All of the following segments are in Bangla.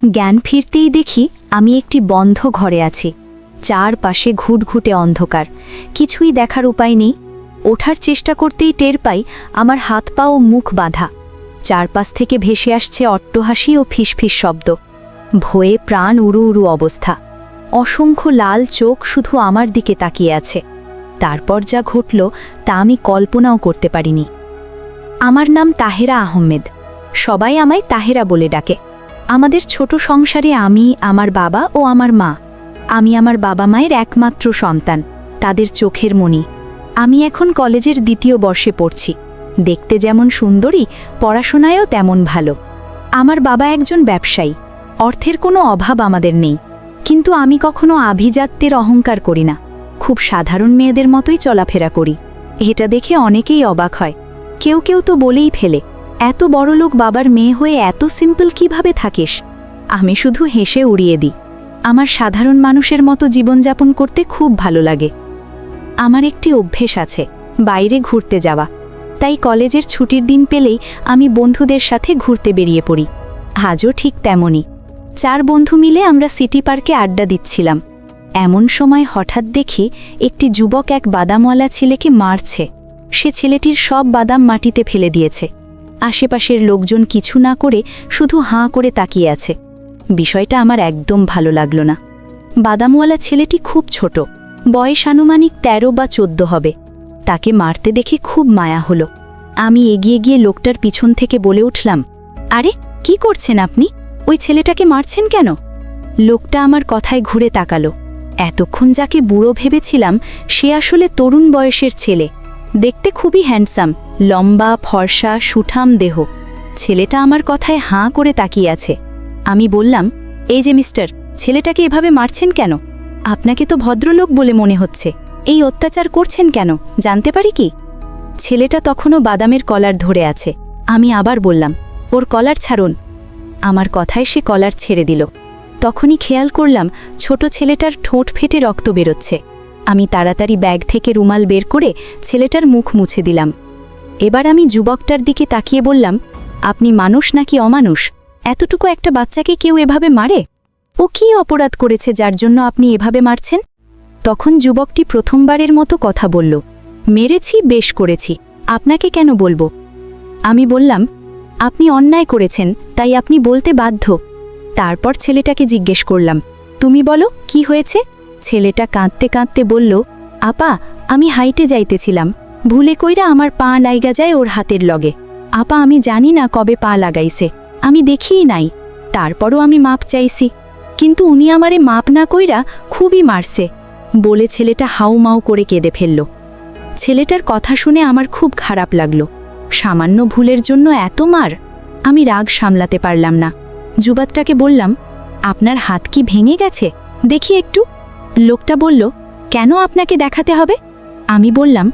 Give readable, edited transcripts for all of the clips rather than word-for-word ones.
জ্ঞান ফিরতেই দেখি আমি একটি বন্ধ ঘরে আছি। চারপাশে ঘুটঘুটে অন্ধকার, কিছুই দেখার উপায় নেই। ওঠার চেষ্টা করতেই টের পাই আমার হাত পা ও মুখ বাঁধা। চারপাশ থেকে ভেসে আসছে অট্টহাসি ও ফিসফিস শব্দ। ভয়ে প্রাণ উড়ু উড়ু অবস্থা। অসংখ্য লাল চোখ শুধু আমার দিকে তাকিয়ে আছে। তারপর যা ঘটল তা আমি কল্পনাও করতে পারিনি। আমার নাম তাহেরা আহমেদ। সবাই আমায় তাহেরা বলে ডাকে। আমাদের ছোট সংসারে আমি, আমার বাবা ও আমার মা। আমি আমার বাবা মায়ের একমাত্র সন্তান, তাদের চোখের মণি। আমি এখন কলেজের ২য় বর্ষে পড়ছি। দেখতে যেমন সুন্দরী, পড়াশোনায়ও তেমন ভালো। আমার বাবা একজন ব্যবসায়ী। অর্থের কোনো অভাব আমাদের নেই, কিন্তু আমি কখনো আভিজাত্যের অহংকার করি না। খুব সাধারণ মেয়েদের মতোই চলাফেরা করি। এটা দেখে অনেকেই অবাক হয়। কেউ কেউ তো বলেই ফেলে, এত বড়লোক বাবার মেয়ে হয়ে এত সিম্পল কিভাবে থাকিস? আমি শুধু হেসে উড়িয়ে দিই। আমার সাধারণ মানুষের মতো জীবনযাপন করতে খুব ভালো লাগে। আমার একটি অভ্যেস আছে, বাইরে ঘুরতে যাওয়া। তাই কলেজের ছুটির দিন পেলেই আমি বন্ধুদের সাথে ঘুরতে বেরিয়ে পড়ি। আজও ঠিক তেমনই। 4 বন্ধু মিলে আমরা সিটি পার্কে আড্ডা দিচ্ছিলাম। এমন সময় হঠাৎ দেখি একটি যুবক এক বাদামওয়ালা ছেলেকে মারছে। সে ছেলেটির সব বাদাম মাটিতে ফেলে দিয়েছে। আশেপাশের লোকজন কিছু না করে শুধু হাঁ করে তাকিয়ে আছে। বিষয়টা আমার একদম ভালো লাগলো না। বাদামওয়ালা ছেলেটি খুব ছোট, বয়স আনুমানিক 13 বা 14 হবে। তাকে মারতে দেখে খুব মায়া হলো। আমি এগিয়ে গিয়ে লোকটার পিছন থেকে বলে উঠলাম, আরে কি করছেন আপনি? ওই ছেলেটাকে মারছেন কেন? লোকটা আমার কথায় ঘুরে তাকালো। এতক্ষণ যাকে বুড়ো ভেবেছিলাম সে আসলে তরুণ বয়সের ছেলে। দেখতে খুবই হ্যান্ডসাম, লম্বা, ফর্সা, সুঠাম দেহ। ছেলেটা আমার কথায় হাঁ করে তাকিয়ে আছে। আমি বললাম, এই যে মিস্টার, ছেলেটাকে এভাবে মারছেন কেন? আপনাকে তো ভদ্রলোক বলে মনে হচ্ছে। এই অত্যাচার করছেন কেন, জানতে পারি কি? ছেলেটা তখনও বাদামের কলার ধরে আছে। আমি আবার বললাম, ওর কলার ছাড়ুন। আমার কথায় সে কলার ছেড়ে দিল। তখনই খেয়াল করলাম ছোট ছেলেটার ঠোঁট ফেটে রক্ত বেরোচ্ছে। আমি তাড়াতাড়ি ব্যাগ থেকে রুমাল বের করে ছেলেটার মুখ মুছে দিলাম। এবার আমি যুবকটার দিকে তাকিয়ে বললাম, আপনি মানুষ নাকি অমানুষ? এতটুকু একটা বাচ্চাকে কেউ এভাবে মারে? ও কি অপরাধ করেছে যার জন্য আপনি এভাবে মারছেন? তখন যুবকটি প্রথমবারের মতো কথা বলল, মেরেছি, বেশ করেছি, আপনাকে কেন বলবো? আমি বললাম, আপনি অন্যায় করেছেন, তাই আপনি বলতে বাধ্য। তারপর ছেলেটাকে জিজ্ঞেস করলাম, তুমি বলো কি হয়েছে? ছেলেটা কাঁদতে কাঁদতে বলল, আপা, আমি হাইটে যাইতেছিলাম, ভুলে কইরা আমার পা লাইগা যায় ওর হাতের লগে। আপা, আমি জানি না কবে পা লাগাইছে, আমি দেখিই নাই। তারপরও আমি মাপ চাইছি, কিন্তু উনি আমারে মাপ না কইরা খুবই মারছে বলে ছেলেটা হাউমাউ করে কেঁদে ফেলল। ছেলেটার কথা শুনে আমার খুব খারাপ লাগলো। সামান্য ভুলের জন্য এত মার? আমি রাগ সামলাতে পারলাম না। যুবকটাকে বললাম, আপনার হাত কি ভেঙে গেছে? দেখি একটু। লোকটা বলল, কেন আপনাকে দেখাতে হবে? আমি বললাম,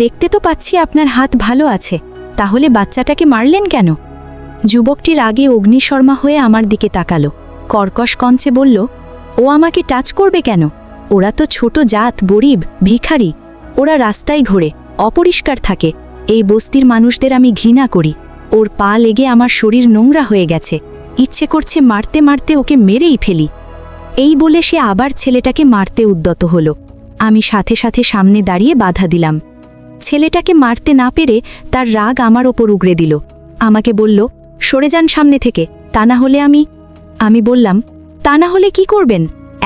দেখতে তো পাচ্ছি আপনার হাত ভালো আছে, তাহলে বাচ্চাটাকে মারলেন কেন? যুবকটির আগে অগ্নিশর্মা হয়ে আমার দিকে তাকালো। কর্কশ কঞ্চে বলল, ও আমাকে টাচ করবে কেন? ওরা তো ছোট জাত, গরিব, ভিখারি। ওরা রাস্তায় ঘোরে, অপরিষ্কার থাকে। এই বস্তির মানুষদের আমি ঘৃণা করি। ওর পা লেগে আমার শরীর নোংরা হয়ে গেছে। ইচ্ছে করছে মারতে মারতে ওকে মেরেই ফেলি। এই বলে সে আবার ছেলেটাকে মারতে উদ্যত হলো। আমি সাথে সাথে সামনে দাঁড়িয়ে বাধা দিলাম। ছেলেটাকে মারতে না পেরে তার রাগ আমার ওপর উগরে দিল। আমাকে বলল, সরে যান সামনে থেকে, তা না হলে আমি বললাম, তা না হলে কি করবেন?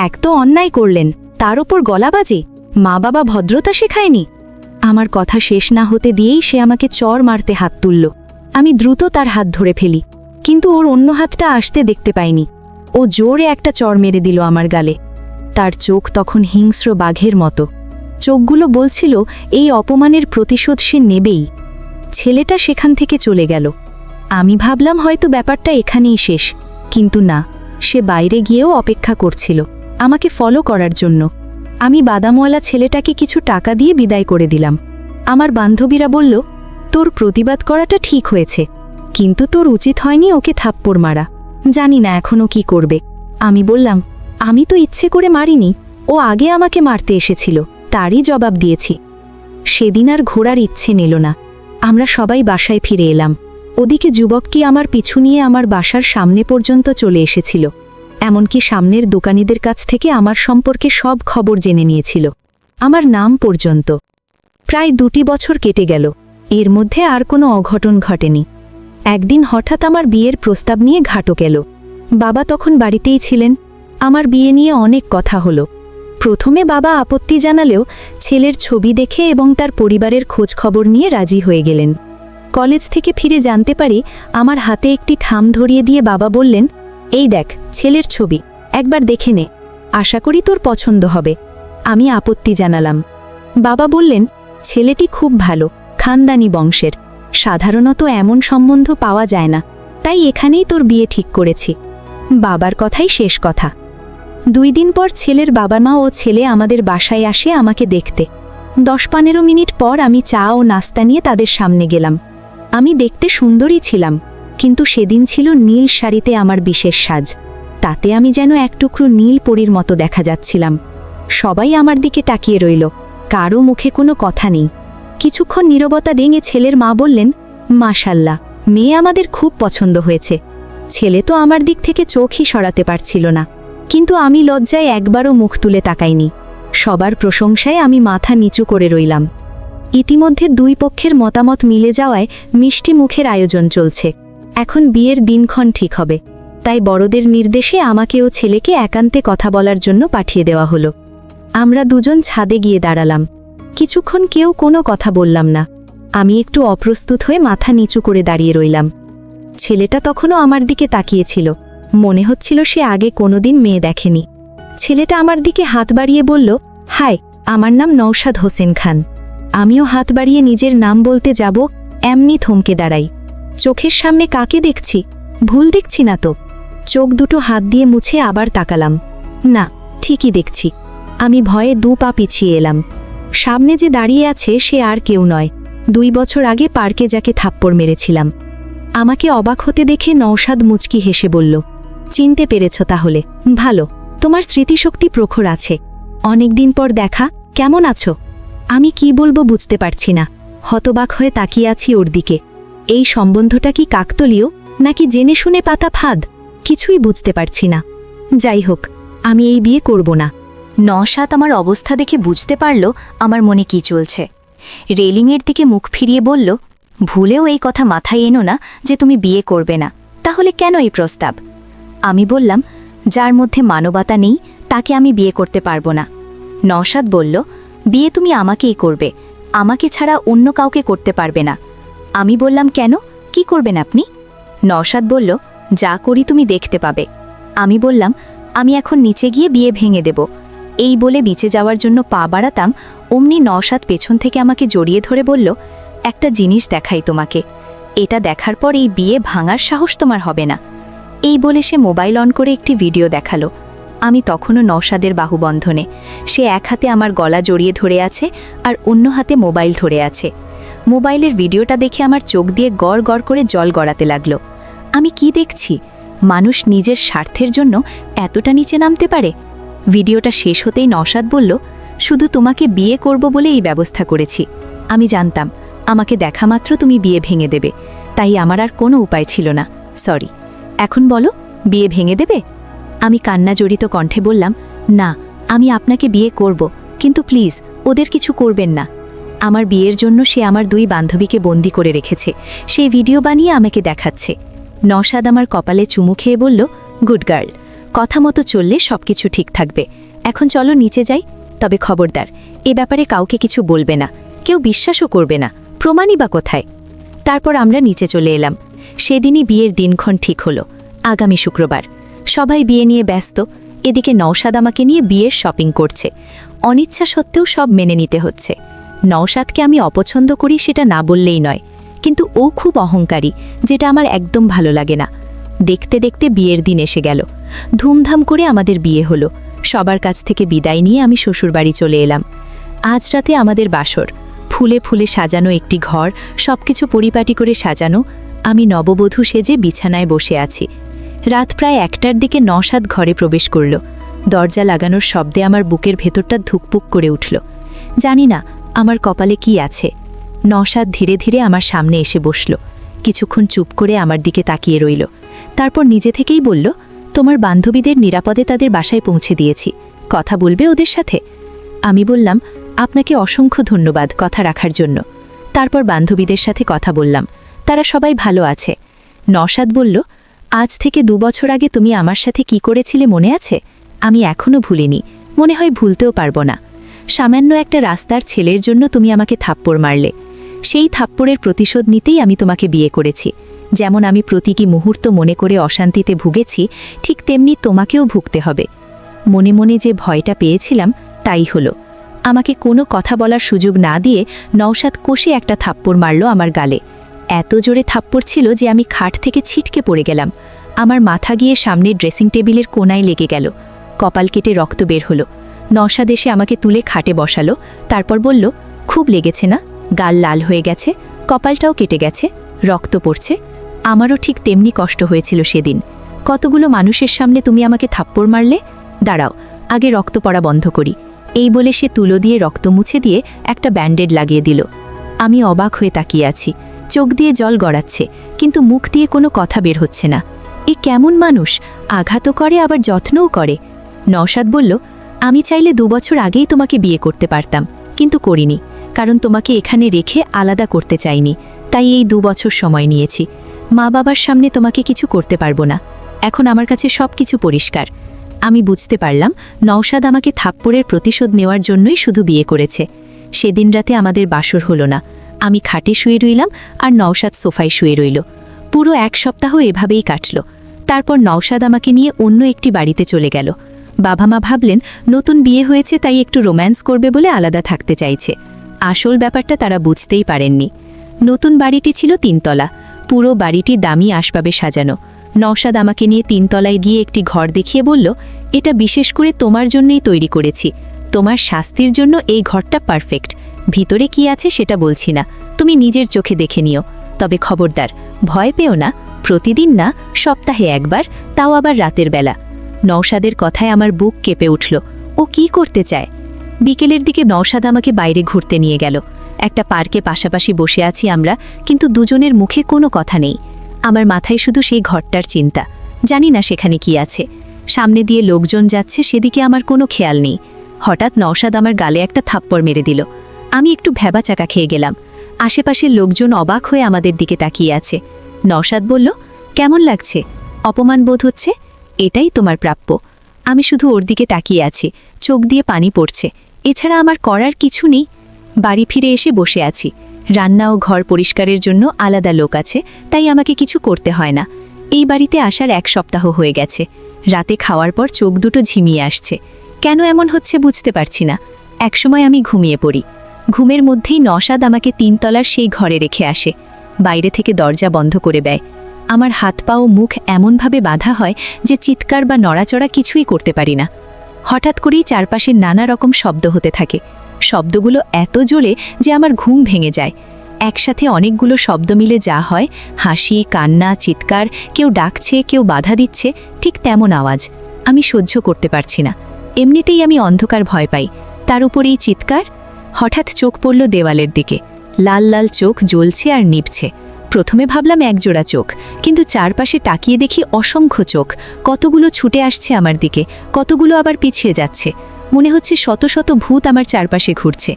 এক তো অন্যায় করলেন, তার ওপর গলাবাজি। মা বাবা ভদ্রতা শেখায়নি? আমার কথা শেষ না হতে দিয়েই সে আমাকে চড় মারতে হাত তুলল। আমি দ্রুত তার হাত ধরে ফেলি, কিন্তু ওর অন্য হাতটা আসতে দেখতে পাইনি। ও জোরে একটা চড় মেরে দিল আমার গালে। তার চোখ তখন হিংস্র বাঘের মতো। চোখগুলো বলছিল এই অপমানের প্রতিশোধ সে নেবেই। ছেলেটা সেখান থেকে চলে গেল। আমি ভাবলাম হয়তো ব্যাপারটা এখানেই শেষ, কিন্তু না, সে বাইরে গিয়েও অপেক্ষা করছিল আমাকে ফলো করার জন্য। আমি বাদামওয়ালা ছেলেটাকে কিছু টাকা দিয়ে বিদায় করে দিলাম। আমার বান্ধবীরা বলল, তোর প্রতিবাদ করাটা ঠিক হয়েছে, কিন্তু তোর উচিত হয়নি ওকে থাপ্পড় মারা। জানি না এখনও কি করবে। আমি বললাম, আমি তো ইচ্ছে করে মারিনি, ও আগে আমাকে মারতে এসেছিল, তারই জবাব দিয়েছি। সেদিন আর ঘোরার ইচ্ছে নিল না। আমরা সবাই বাসায় ফিরে এলাম। ওদিকে যুবকটি আমার পিছু নিয়ে আমার বাসার সামনে পর্যন্ত চলে এসেছিল। এমনকি সামনের দোকানীদের কাছ থেকে আমার সম্পর্কে সব খবর জেনে নিয়েছিল, আমার নাম পর্যন্ত। প্রায় 2 বছর কেটে গেল, এর মধ্যে আর কোনো অঘটন ঘটেনি। একদিন হঠাৎ আমার বিয়ের প্রস্তাব নিয়ে ঘাটক এলো। বাবা তখন বাড়িতেই ছিলেন। আমার বিয়ে নিয়ে অনেক কথা হলো। প্রথমে বাবা আপত্তি জানালেও ছেলের ছবি দেখে এবং তার পরিবারের খোঁজ খবর নিয়ে রাজি হয়ে গেলেন। কলেজ থেকে ফিরে জানতে পারি আমার হাতে একটি ঠাম ধরিয়ে দিয়ে বাবা বললেন, এই দেখ ছেলের ছবি, একবার দেখে নে, আশা করি তোর পছন্দ হবে। আমি আপত্তি জানালাম। বাবা বললেন, ছেলেটি খুব ভালো, খানদানি বংশের, সাধারণত এমন সম্বন্ধ পাওয়া যায় না, তাই এখানেই তোর বিয়ে ঠিক করেছি। বাবার কথাই শেষ কথা। 2 দিন পর ছেলের বাবা মা ও ছেলে আমাদের বাসায় আসে আমাকে দেখতে। 10-15 মিনিট পর আমি চা ও নাস্তা নিয়ে তাদের সামনে গেলাম। আমি দেখতে সুন্দরী ছিলাম, কিন্তু সেদিন ছিল নীল শাড়িতে আমার বিশেষ সাজ। তাতে আমি যেন এক টুকরো নীল পরীর মতো দেখা যাচ্ছিলাম। সবাই আমার দিকে তাকিয়ে রইল, কারো মুখে কোনো কথা নেই। কিছুক্ষণ নীরবতা ভেঙে ছেলের মা বললেন, মাশাল্লাহ, মেয়ে আমাদের খুব পছন্দ হয়েছে। ছেলে তো আমার দিক থেকে চোখই সরাতে পারছিল না, কিন্তু আমি লজ্জায় একবারও মুখ তুলে তাকাইনি। সবার প্রশংসায় আমি মাথা নিচু করে রইলাম। ইতিমধ্যে 2 পক্ষের মতামত মিলে যাওয়ায় মিষ্টি মুখের আয়োজন চলছে। এখন বিয়ের দিনক্ষণ ঠিক হবে, তাই বড়দের নির্দেশে আমাকে ও ছেলেকে একান্তে কথা বলার জন্য পাঠিয়ে দেওয়া হলো। আমরা দুজন ছাদে গিয়ে দাঁড়ালাম। কিছুক্ষণ কেউ কোনো কথা বললাম না। আমি একটু অপ্রস্তুত হয়ে মাথা নিচু করে দাঁড়িয়ে রইলাম। ছেলেটা তখনও আমার দিকে তাকিয়েছিল, মনে হচ্ছিল সে আগে কোনোদিন মেয়ে দেখেনি। ছেলেটা আমার দিকে হাত বাড়িয়ে বলল, হাই, আমার নাম নওশাদ হোসেন খান। আমিও হাত বাড়িয়ে নিজের নাম বলতে যাব, এমনি থমকে দাঁড়াই। চোখের সামনে কাকে দেখছি? ভুল দেখছি না তো? চোখ দুটো হাত দিয়ে মুছে আবার তাকালাম। না, ঠিকই দেখছি। আমি ভয়ে 2 পা পিছিয়ে এলাম। সামনে যে দাঁড়িয়ে আছে সে আর কেউ নয়, 2 বছর আগে পার্কে যাকে থাপ্পড় মেরেছিলাম। আমাকে অবাক হতে দেখে নওশাদ মুচকি হেসে বলল, চিনতে পেরেছ তাহলে? ভালো, তোমার স্মৃতিশক্তি প্রখর আছে। অনেকদিন পর দেখা, কেমন আছো? আমি কি বলবো বুঝতে পারছি না। হতবাক হয়ে তাকিয়ে আছি ওর দিকে। এই সম্বন্ধটা কি কাকতলীয়, নাকি জেনে শুনে পাতা ফাঁদ? কিছুই বুঝতে পারছি না। যাই হোক, আমি এই বিয়ে করব না। নওশাদ আমার অবস্থা দেখে বুঝতে পারল আমার মনে কি চলছে। রেলিংয়ের দিকে মুখ ফিরিয়ে বলল, ভুলেও এই কথা মাথায় এনো না যে তুমি বিয়ে করবে না। তাহলে কেন এই প্রস্তাব? আমি বললাম, যার মধ্যে মানবতা নেই তাকে আমি বিয়ে করতে পারবো না। নওশাদ বলল, বিয়ে তুমি আমাকেই করবে, আমাকে ছাড়া অন্য কাউকে করতে পারবে না। আমি বললাম, কেন, কি করবেন আপনি? নওশাদ বলল, যা করি তুমি দেখতে পাবে। আমি বললাম, আমি এখন নিচে গিয়ে বিয়ে ভেঙে দেব। এই বলে নিচে যাওয়ার জন্য পা বাড়াতাম, অমনি নওশাদ পেছন থেকে আমাকে জড়িয়ে ধরে বলল, একটা জিনিস দেখাই তোমাকে, এটা দেখার পর এই বিয়ে ভাঙার সাহস তোমার হবে না। এই বলে সে মোবাইল অন করে একটি ভিডিও দেখালো। আমি তখনও নওশাদের বাহুবন্ধনে। সে এক হাতে আমার গলা জড়িয়ে ধরে আছে আর অন্য হাতে মোবাইল ধরে আছে। মোবাইলের ভিডিওটা দেখে আমার চোখ দিয়ে গড় গড় করে জল গড়াতে লাগলো। আমি কি দেখছি? মানুষ নিজের স্বার্থের জন্য এতটা নিচে নামতে পারে? ভিডিওটা শেষ হতেই নওশাদ বলল, শুধু তোমাকে বিয়ে করব বলে এই ব্যবস্থা করেছি। আমি জানতাম আমাকে দেখা মাত্র তুমি বিয়ে ভেঙে দেবে, তাই আমার আর কোনো উপায় ছিল না। সরি। এখন বলো, বিয়ে ভেঙে দেবে? আমি কান্না জড়িত কণ্ঠে বললাম, না, আমি আপনাকে বিয়ে করব, কিন্তু প্লিজ ওদের কিছু করবেন না। আমার বিয়ের জন্য সে আমার 2 বান্ধবীকে বন্দি করে রেখেছে, সেই ভিডিও বানিয়ে আমাকে দেখাচ্ছে। নওশাদ আমার কপালে চুমু খেয়ে বলল, গুড গার্ল, কথা মতো চললে সবকিছু ঠিক থাকবে। এখন চলো নিচে যাই, তবে খবরদার, এ ব্যাপারে কাউকে কিছু বলবে না, কেউ বিশ্বাসও করবে না, প্রমাণই বা কোথায়? তারপর আমরা নিচে চলে এলাম। সেদিনই বিয়ের দিনক্ষণ ঠিক হলো, আগামী শুক্রবার। সবাই বিয়ে নিয়ে ব্যস্ত। এদিকে নওশাদ আমাকে নিয়ে বিয়ের শপিং করছে। অনিচ্ছা সত্ত্বেও সব মেনে নিতে হচ্ছে। নওশাদকে আমি অপছন্দ করি সেটা না বললেই নয়, কিন্তু ও খুব অহংকারী, যেটা আমার একদম ভালো লাগে না। দেখতে দেখতে বিয়ের দিন এসে গেল। ধুমধাম করে আমাদের বিয়ে হলো। সবার কাছ থেকে বিদায় নিয়ে আমি শ্বশুরবাড়ি চলে এলাম। আজ রাতে আমাদের বাসর। ফুলে ফুলে সাজানো একটি ঘর, সবকিছু পরিপাটি করে সাজানো। আমি নববধূ সেজে বিছানায় বসে আছি। রাত প্রায় 1টার দিকে নওশাদ ঘরে প্রবেশ করল। দরজা লাগানোর শব্দে আমার বুকের ভেতরটা ধুকপুক করে উঠল। জানি না আমার কপালে কি আছে। নওশাদ ধীরে ধীরে আমার সামনে এসে বসল। কিছুক্ষণ চুপ করে আমার দিকে তাকিয়ে রইল। তারপর নিজে থেকেই বলল, তোমার বান্ধবীদের নিরাপদে তাদের বাসায় পৌঁছে দিয়েছি, কথা বলবে ওদের সাথে? আমি বললাম, আপনাকে অসংখ্য ধন্যবাদ কথা রাখার জন্য। তারপর বান্ধবীদের সাথে কথা বললাম, তারা সবাই ভালো আছে। নওশাদ বলল, আজ থেকে 2 বছর আগে তুমি আমার সাথে কি করেছিলে মনে আছে? আমি এখনও ভুলিনি, মনে হয় ভুলতেও পারবো না। সামান্য একটা রাস্তার ছেলের জন্য তুমি আমাকে থাপ্পড় মারলে। সেই থাপ্পড়ের প্রতিশোধ নিতেই আমি তোমাকে বিয়ে করেছি। যেমন আমি প্রতীকী মুহূর্ত মনে করে অশান্তিতে ভুগেছি, ঠিক তেমনি তোমাকেও ভুগতে হবে। মনে মনে যে ভয়টা পেয়েছিলাম তাই হলো। আমাকে কোনো কথা বলার সুযোগ না দিয়ে নওশাদ কষে একটা থাপ্পড় মারল আমার গালে। এত জোরে থাপ্পড় ছিল যে আমি খাট থেকে ছিটকে পড়ে গেলাম। আমার মাথা গিয়ে সামনের ড্রেসিং টেবিলের কোনায় লেগে গেল। কপাল কেটে রক্ত বের হলো। নওশাদ এসে আমাকে তুলে খাটে বসালো। তারপর বলল, খুব লেগেছে না? গাল লাল হয়ে গেছে, কপালটাও কেটে গেছে, রক্ত পড়ছে। আমারও ঠিক তেমনি কষ্ট হয়েছিল সেদিন। কতগুলো মানুষের সামনে তুমি আমাকে থাপ্পড় মারলে। দাঁড়াও, আগে রক্ত পড়া বন্ধ করি। এই বলে সে তুলো দিয়ে রক্ত মুছে দিয়ে একটা ব্যান্ডেড লাগিয়ে দিল। আমি অবাক হয়ে তাকিয়ে আছি। চোখ দিয়ে জল গড়াচ্ছে, কিন্তু মুখ দিয়ে কোনো কথা বের হচ্ছে না। এ কেমন মানুষ, আঘাতও করে আবার যত্নও করে। নওশাদ বলল, আমি চাইলে 2 বছর আগেই তোমাকে বিয়ে করতে পারতাম, কিন্তু করিনি, কারণ তোমাকে এখানে রেখে আলাদা করতে চাইনি। তাই এই 2 বছর সময় নিয়েছি। মা বাবার সামনে তোমাকে কিছু করতে পারবো না। এখন আমার কাছে সব কিছু পরিষ্কার। আমি বুঝতে পারলাম নওশাদ আমাকে থাপ্পড়ের প্রতিশোধ নেওয়ার জন্যই শুধু বিয়ে করেছে। সেদিন রাতে আমাদের বাসর হলো না। আমি খাটে শুয়ে রইলাম আর নওশাদ সোফায় শুয়ে রইল। পুরো 1 সপ্তাহ এভাবেই কাটল। তারপর নওশাদ আমাকে নিয়ে অন্য একটি বাড়িতে চলে গেল। বাবা মা ভাবলেন নতুন বিয়ে হয়েছে তাই একটু রোম্যান্স করবে বলে আলাদা থাকতে চাইছে। আসল ব্যাপারটা তারা বুঝতেই পারেননি। নতুন বাড়িটি ছিল 3 তলা। পুরো বাড়িটি দামি আসবাবে সাজানো। নওশাদ আমাকে নিয়ে 3 তলায় গিয়ে একটি ঘর দেখিয়ে বলল, এটা বিশেষ করে তোমার জন্যই তৈরি করেছি। তোমার শাস্তির জন্য এই ঘরটা পারফেক্ট। ভিতরে কি আছে সেটা বলছি না, তুমি নিজের চোখে দেখে নিও। তবে খবরদার, ভয় পেও না। প্রতিদিন না, সপ্তাহে একবার, তাও আবার রাতের বেলা। নওশাদের কথায় আমার বুক কেঁপে উঠল। ও কি করতে চায়? বিকেলের দিকে নওশাদ আমাকে বাইরে ঘুরতে নিয়ে গেল। একটা পার্কে পাশাপাশি বসে আছি আমরা, কিন্তু দুজনের মুখে কোনো কথা নেই। আমার মাথায় শুধু সেই ঘরটার চিন্তা। জানি না সেখানে কি আছে। সামনে দিয়ে লোকজন যাচ্ছে, সেদিকে আমার কোনো খেয়াল নেই। হঠাৎ নওশাদ আমার গালে একটা থাপ্পড় মেরে দিল। আমি একটু ভ্যাবাচাকা খেয়ে গেলাম। আশেপাশের লোকজন অবাক হয়ে আমাদের দিকে তাকিয়ে আছে। নওশাদ বলল, কেমন লাগছে? অপমান বোধ হচ্ছে? এটাই তোমার প্রাপ্য। আমি শুধু ওর দিকে তাকিয়ে আছি, চোখ দিয়ে পানি পড়ছে। এছাড়া আমার করার কিছু নেই। বাড়ি ফিরে এসে বসে আছি। রান্না ও ঘর পরিষ্কারের জন্য আলাদা লোক আছে, তাই আমাকে কিছু করতে হয় না। এই বাড়িতে আসার 1 সপ্তাহ হয়ে গেছে। রাতে খাওয়ার পর চোখ দুটো ঝিমিয়ে আসছে। কেন এমন হচ্ছে বুঝতে পারছি না। একসময় আমি ঘুমিয়ে পড়ি। ঘুমের মধ্যেই নওশাদ আমাকে 3 তলার সেই ঘরে রেখে আসে। বাইরে থেকে দরজা বন্ধ করে দেয়। আমার হাত পা ও মুখ এমনভাবে বাঁধা হয় যে চিৎকার বা নড়াচড়া কিছুই করতে পারি না। হঠাৎ করেই চারপাশে নানা রকম শব্দ হতে থাকে। শব্দগুলো এত জোরে যে আমার ঘুম ভেঙে যায়। একসাথে অনেকগুলো শব্দ মিলে যা হয়, হাসি, কান্না, চিৎকার, কেউ ডাকছে, কেউ বাধা দিচ্ছে, ঠিক তেমন আওয়াজ। আমি সহ্য করতে পারছি না। এমনিতেই আমি অন্ধকার ভয় পাই, তার উপর এই চিৎকার। হঠাৎ চোখ পড়ল দেওয়ালের দিকে। লাল লাল চোখ জ্বলছে আর নিভছে। প্রথমে ভাবলাম একজোড়া চোখ, কিন্তু চারপাশে তাকিয়ে দেখি অসংখ্য চোখ। কতগুলো ছুটে আসছে আমার দিকে, কতগুলো আবার পিছিয়ে যাচ্ছে। মনে হচ্ছে শত শত ভূত আমার চারপাশে ঘুরছে।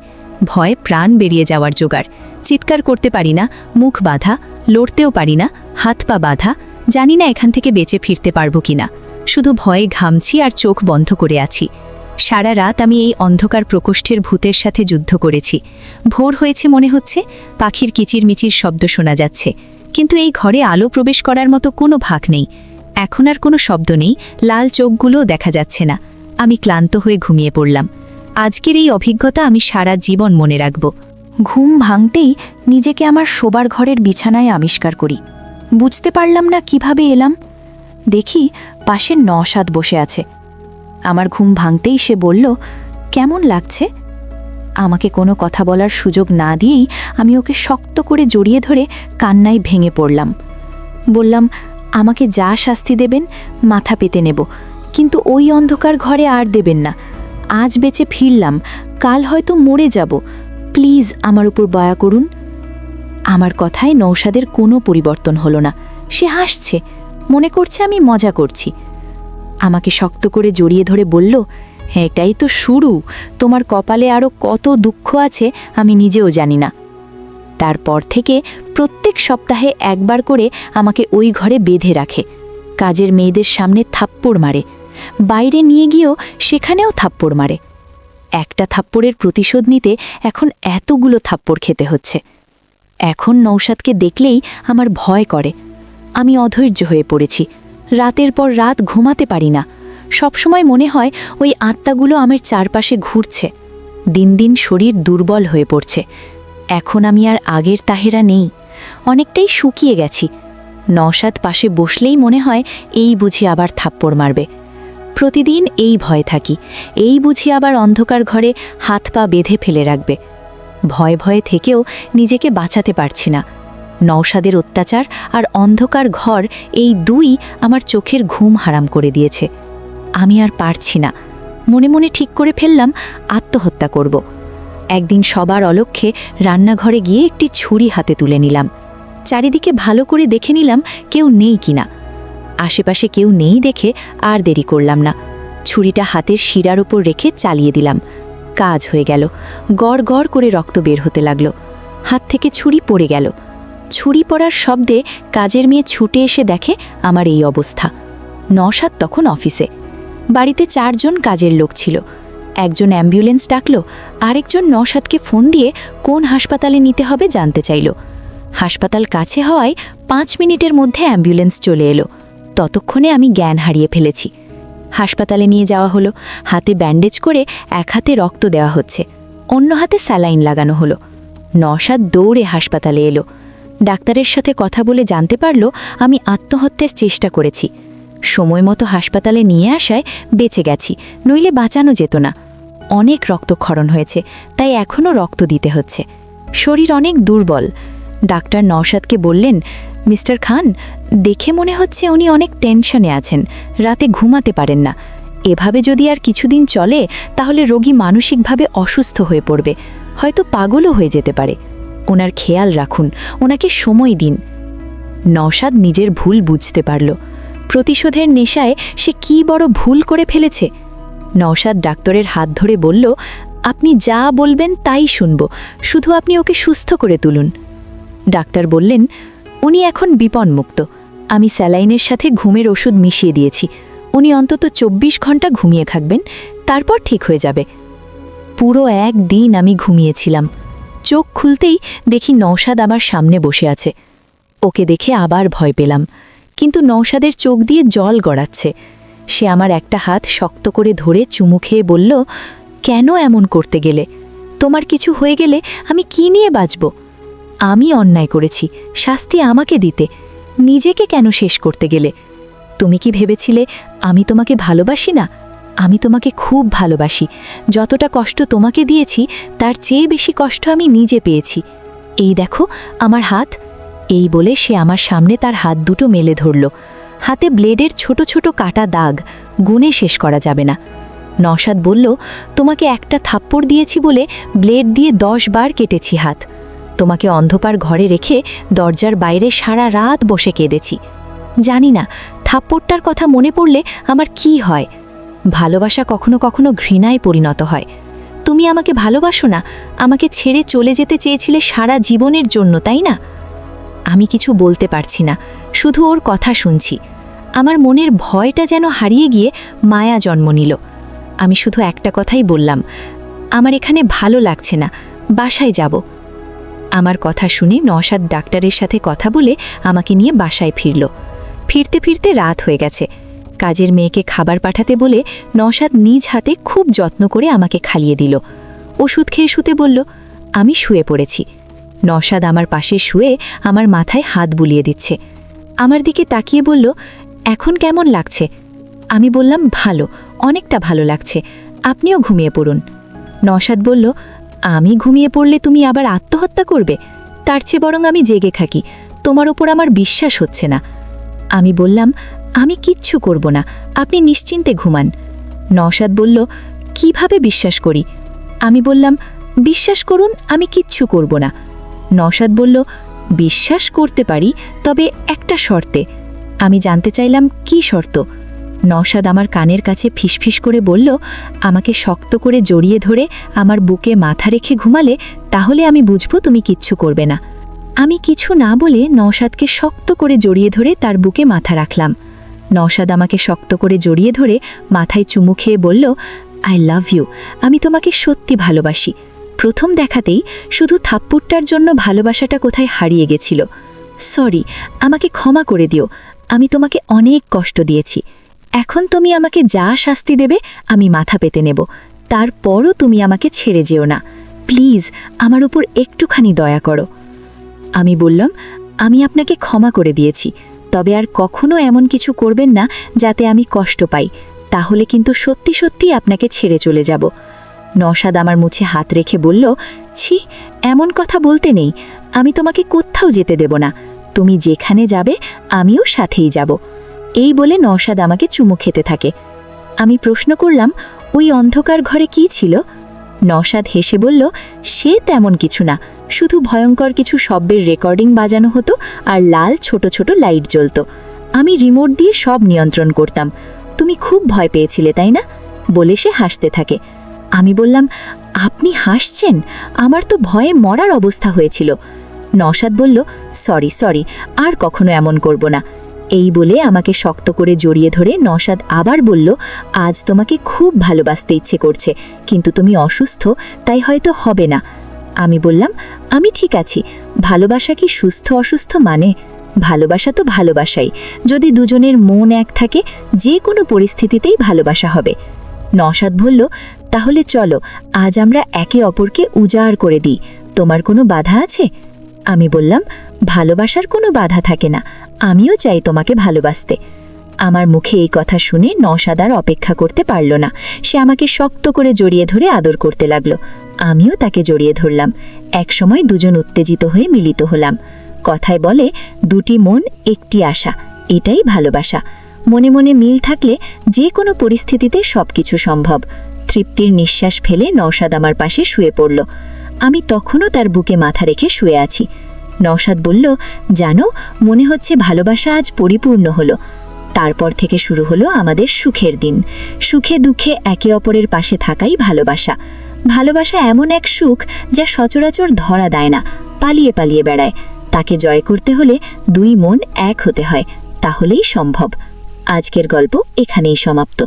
ভয়ে প্রাণ বেরিয়ে যাওয়ার জোগাড়। চিৎকার করতে পারি না, মুখ বাঁধা, লড়তেও পারি না, হাত পা বাঁধা। জানি না এখান থেকে বেঁচে ফিরতে পারবো কিনা। শুধু ভয়ে ঘামছি আর চোখ বন্ধ করে আছি। সারা রাত আমি এই অন্ধকার প্রকোষ্ঠের ভূতের সাথে যুদ্ধ করেছি। ভোর হয়েছে মনে হচ্ছে, পাখির কিচিরমিচির শব্দ শোনা যাচ্ছে, কিন্তু এই ঘরে আলো প্রবেশ করার মতো কোনো ভাগ নেই। এখন আর কোনো শব্দ নেই, লাল চোখগুলোও দেখা যাচ্ছে না। আমি ক্লান্ত হয়ে ঘুমিয়ে পড়লাম। আজকের এই অভিজ্ঞতা আমি সারা জীবন মনে রাখব। ঘুম ভাঙতেই নিজেকে আমার শোবার ঘরের বিছানায় আবিষ্কার করি। বুঝতে পারলাম না কিভাবে এলাম। দেখি পাশে নওশাদ বসে আছে। আমার ঘুম ভাঙতেই সে বলল, কেমন লাগছে? আমাকে কোনো কথা বলার সুযোগ না দিয়েই আমি ওকে শক্ত করে জড়িয়ে ধরে কান্নায় ভেঙে পড়লাম। বললাম, আমাকে যা শাস্তি দেবেন মাথা পেতে নেব, কিন্তু ওই অন্ধকার ঘরে আর দেবেন না। আজ বেঁচে ফিরলাম, কাল হয়তো মরে যাব। প্লিজ আমার উপর দয়া করুন। আমার কথায় নৌশাদের কোনো পরিবর্তন হলো না। সে হাসছে, মনে করছে আমি মজা করছি। আমাকে শক্ত করে জড়িয়ে ধরে বলল, হ্যাঁ, এটাই তো শুরু, তোমার কপালে আরও কত দুঃখ আছে আমি নিজেও জানি না। তারপর থেকে প্রত্যেক সপ্তাহে একবার করে আমাকে ওই ঘরে বেঁধে রাখে। কাজের মেয়েদের সামনে থাপ্পড় মারে, বাইরে নিয়ে গিয়েও সেখানেও থাপ্পড় মারে। একটা থাপ্পড়ের প্রতিশোধ নিতে এখন এতগুলো থাপ্পড় খেতে হচ্ছে। এখন নৌশাদকে দেখলেই আমার ভয় করে। আমি অধৈর্য হয়ে পড়েছি। রাতের পর রাত ঘুমাতে পারি না। সবসময় মনে হয় ওই আত্মাগুলো আমার চারপাশে ঘুরছে। দিন দিন শরীর দুর্বল হয়ে পড়ছে। এখন আমি আর আগের তাহেরা নেই, অনেকটাই শুকিয়ে গেছি। নওশাদ পাশে বসলেই মনে হয় এই বুঝি আবার থাপ্পড় মারবে। প্রতিদিন এই ভয় থাকি, এই বুঝি আবার অন্ধকার ঘরে হাত পা বেঁধে ফেলে রাখবে। ভয়ে ভয়ে থেকেও নিজেকে বাঁচাতে পারছি না। নওশাদের অত্যাচার আর অন্ধকার ঘর, এই দুই আমার চোখের ঘুম হারাম করে দিয়েছে। আমি আর পারছি না। মনে মনে ঠিক করে ফেললাম আত্মহত্যা করব। একদিন সবার অলক্ষ্যে রান্নাঘরে গিয়ে একটি ছুরি হাতে তুলে নিলাম। চারিদিকে ভালো করে দেখে নিলাম কেউ নেই কিনা। আশেপাশে কেউ নেই দেখে আর দেরি করলাম না। ছুরিটা হাতের শিরার উপর রেখে চালিয়ে দিলাম। কাজ হয়ে গেল। গড় গড় করে রক্ত বের হতে লাগলো। হাত থেকে ছুরি পড়ে গেল। ছুরি পড়ার শব্দে কাজের মেয়ে ছুটে এসে দেখে আমার এই অবস্থা। নওশাদ তখন অফিসে। বাড়িতে 4 জন কাজের লোক ছিল। একজন অ্যাম্বুলেন্স ডাকল, আরেকজন নওশাদকে ফোন দিয়ে কোন হাসপাতালে নিতে হবে জানতে চাইল। হাসপাতাল কাছে হওয়ায় 5 মিনিটের মধ্যে অ্যাম্বুলেন্স চলে এলো। ততক্ষণে আমি জ্ঞান হারিয়ে ফেলেছি। হাসপাতালে নিয়ে যাওয়া হলো। হাতে ব্যান্ডেজ করে এক হাতে রক্ত দেওয়া হচ্ছে, অন্য হাতে স্যালাইন লাগানো হলো। নওশাদ দৌড়ে হাসপাতালে এলো। ডাক্তারের সাথে কথা বলে জানতে পারল আমি আত্মহত্যার চেষ্টা করেছি। সময় মতো হাসপাতালে নিয়ে আসায় বেঁচে গেছি, নইলে বাঁচানো যেত না। অনেক রক্তক্ষরণ হয়েছে, তাই এখনও রক্ত দিতে হচ্ছে। শরীর অনেক দুর্বল। ডাক্তার নওশাদকে বললেন, মিস্টার খান, দেখে মনে হচ্ছে উনি অনেক টেনশনে আছেন, রাতে ঘুমাতে পারেন না। এভাবে যদি আর কিছুদিন চলে তাহলে রোগী মানসিকভাবে অসুস্থ হয়ে পড়বে, হয়তো পাগলও হয়ে যেতে পারে। ওনার খেয়াল রাখুন, ওনাকে সময় দিন। নওশাদ নিজের ভুল বুঝতে পারল। প্রতিশোধের নেশায় সে কি বড় ভুল করে ফেলেছে। নওশাদ ডাক্তারের হাত ধরে বলল, আপনি যা বলবেন তাই শুনব, শুধু আপনি ওকে সুস্থ করে তুলুন। ডাক্তার বললেন, উনি এখন বিপন্মুক্ত। আমি স্যালাইনের সাথে ঘুমের ওষুধ মিশিয়ে দিয়েছি। উনি অন্তত 24 ঘন্টা ঘুমিয়ে থাকবেন, তারপর ঠিক হয়ে যাবে। পুরো 1 দিন আমি ঘুমিয়েছিলাম। চোখ খুলতেই দেখি নওশাদ আমার সামনে বসে আছে। ওকে দেখে আবার ভয় পেলাম, কিন্তু নওশাদের চোখ দিয়ে জল গড়াচ্ছে। সে আমার একটা হাত শক্ত করে ধরে চুমু খেয়ে বলল, কেন এমন করতে গেলে? তোমার কিছু হয়ে গেলে আমি কি নিয়ে বাঁচব? আমি অন্যায় করেছি, শাস্তি আমাকে দিতে। নিজেকে কেন শেষ করতে গেলে? তুমি কি ভেবেছিলে আমি তোমাকে ভালোবাসি না? আমি তোমাকে খুব ভালোবাসি। যতটা কষ্ট তোমাকে দিয়েছি তার চেয়ে বেশি কষ্ট আমি নিজে পেয়েছি। এই দেখো আমার হাত। এই বলে সে আমার সামনে তার হাত দুটো মেলে ধরল। হাতে ব্লেডের ছোট ছোট কাটা দাগ, গুণে শেষ করা যাবে না। নওশাদ বলল, তোমাকে একটা থাপ্পড় দিয়েছি বলে ব্লেড দিয়ে 10 বার কেটেছি হাত। তোমাকে অন্ধকার ঘরে রেখে দরজার বাইরে সারা রাত বসে কেঁদেছি। জানি না থাপ্পড়টার কথা মনে পড়লে আমার কি হয়। ভালোবাসা কখনো কখনো ঘৃণায় পরিণত হয়। তুমি আমাকে ভালোবাসো না, আমাকে ছেড়ে চলে যেতে চেয়েছিলে সারা জীবনের জন্য, তাই না? আমি কিছু বলতে পারছি না, শুধু ওর কথা শুনছি। আমার মনের ভয়টা যেন হারিয়ে গিয়ে মায়া জন্ম নিল। আমি শুধু একটা কথাই বললাম, আমার এখানে ভালো লাগছে না, বাসায় যাব। আমার কথা শুনে নওশাদ ডাক্তারের সাথে কথা বলে আমাকে নিয়ে বাসায় ফিরল। ফিরতে ফিরতে রাত হয়ে গেছে। কাজের মেয়েকে খাবার পাঠাতে বলে নওশাদ নিজ হাতে খুব যত্ন করে আমাকে খাইয়ে দিল। ওষুধ খেয়ে শুতে বলল, আমি শুয়ে পড়েছি। নওশাদ আমার পাশে শুয়ে আমার মাথায় হাত বুলিয়ে দিচ্ছে। আমার দিকে তাকিয়ে বলল, এখন কেমন লাগছে? আমি বললাম, ভালো, অনেকটা ভালো লাগছে, আপনিও ঘুমিয়ে পড়ুন। নওশাদ বলল, আমি ঘুমিয়ে পড়লে তুমি আবার আত্মহত্যা করবে? তার চেয়ে বরং আমি জেগে থাকি, তোমার ওপর আমার বিশ্বাস হচ্ছে না। আমি বললাম, আমি কিচ্ছু করব না, আপনি নিশ্চিন্তে ঘুমান। নওশাদ বলল, কিভাবে বিশ্বাস করি? আমি বললাম, বিশ্বাস করুন, আমি কিচ্ছু করব না। নওশাদ বলল, বিশ্বাস করতে পারি, তবে একটা শর্তে। আমি জানতে চাইলাম কি শর্ত? নওশাদ আমার কানের কাছে ফিসফিস করে বলল, আমাকে শক্ত করে জড়িয়ে ধরে আমার বুকে মাথা রেখে ঘুমালে তাহলে আমি বুঝবো তুমি কিচ্ছু করবে না। আমি কিছু না বলে নওশাদকে শক্ত করে জড়িয়ে ধরে তার বুকে মাথা রাখলাম। নওশাদ আমাকে শক্ত করে জড়িয়ে ধরে মাথায় চুমু খেয়ে বলল, আই লাভ ইউ, আমি তোমাকে সত্যি ভালোবাসি। প্রথম দেখাতেই শুধু থাপ্পড়টার জন্য ভালোবাসাটা কোথায় হারিয়ে গেছিল। সরি, আমাকে ক্ষমা করে দিও, আমি তোমাকে অনেক কষ্ট দিয়েছি। এখন তুমি আমাকে যা শাস্তি দেবে আমি মাথা পেতে নেব, তারপরও তুমি আমাকে ছেড়ে যেও না। প্লিজ আমার উপর একটুখানি দয়া করো। আমি বললাম, আমি আপনাকে ক্ষমা করে দিয়েছি, তবে আর কখনো এমন কিছু করবেন না যাতে আমি কষ্ট পাই, তাহলে কিন্তু সত্যি সত্যি আপনাকে ছেড়ে চলে যাব। নওশাদ আমার মুছে হাত রেখে বলল, ছি, এমন কথা বলতে নেই, আমি তোমাকে কোথাও যেতে দেব না, তুমি যেখানে যাবে আমিও সাথেই যাব। এই বলে নওশাদ আমাকে চুমু খেতে থাকে। আমি প্রশ্ন করলাম, ওই অন্ধকার ঘরে কি ছিল? নওশাদ হেসে বলল, সে তেমন কিছু না, শুধু ভয়ঙ্কর কিছু শব্দের রেকর্ডিং বাজানো হতো আর লাল ছোট ছোট লাইট জ্বলত। আমি রিমোট দিয়ে সব নিয়ন্ত্রণ করতাম। তুমি খুব ভয় পেয়েছিলে তাই না? বলে সে হাসতে থাকে। আমি বললাম, আপনি হাসছেন? আমার তো ভয়ে মরার অবস্থা হয়েছিল। নওশাদ বলল, সরি, আর কখনো এমন করব না। এই বলে আমাকে শক্ত করে জড়িয়ে ধরে নওশাদ আবার বলল, আজ তোমাকে খুব ভালোবাসতে ইচ্ছে করছে, কিন্তু তুমি অসুস্থ, তাই হয়তো হবে না। আমি বললাম, আমি ঠিক আছি। ভালোবাসা কি সুস্থ অসুস্থ মানে? ভালোবাসা তো ভালোবাসাই, যদি দুজনের মন এক থাকে যে কোনো পরিস্থিতিতেই ভালোবাসা হবে। নওশাদ বলল, তাহলে চলো আজ আমরা একে অপরকে উজাড় করে দিই, তোমার কোনো বাধা আছে? আমি বললাম, ভালোবাসার কোনো বাধা থাকে না, আমিও চাই তোমাকে ভালোবাসতে। আমার মুখে এই কথা শুনে নওশাদ আর অপেক্ষা করতে পারল না, সে আমাকে শক্ত করে জড়িয়ে ধরে আদর করতে লাগলো। আমিও তাকে জড়িয়ে ধরলাম। একসময় দুজন উত্তেজিত হয়ে মিলিত হলাম। কথায় বলে, দুটি মন একটি আশা, এটাই ভালোবাসা। মনে মনে মিল থাকলে যে কোনো পরিস্থিতিতে সবকিছু সম্ভব। তৃপ্তির নিঃশ্বাস ফেলে নওশাদ আমার পাশে শুয়ে পড়ল। আমি তখনও তার বুকে মাথা রেখে শুয়ে আছি। নওশাদ বলল, জানো, মনে হচ্ছে ভালোবাসা আজ পরিপূর্ণ হলো। তারপর থেকে শুরু হলো আমাদের সুখের দিন। সুখে দুঃখে একে অপরের পাশে থাকাই ভালোবাসা। ভালোবাসা এমন এক সুখ যা সচরাচর ধরা দেয় না, পালিয়ে পালিয়ে বেড়ায়। তাকে জয় করতে হলে দুই মন এক হতে হয়, তাহলেই সম্ভব। আজকের গল্প এখানেই সমাপ্ত।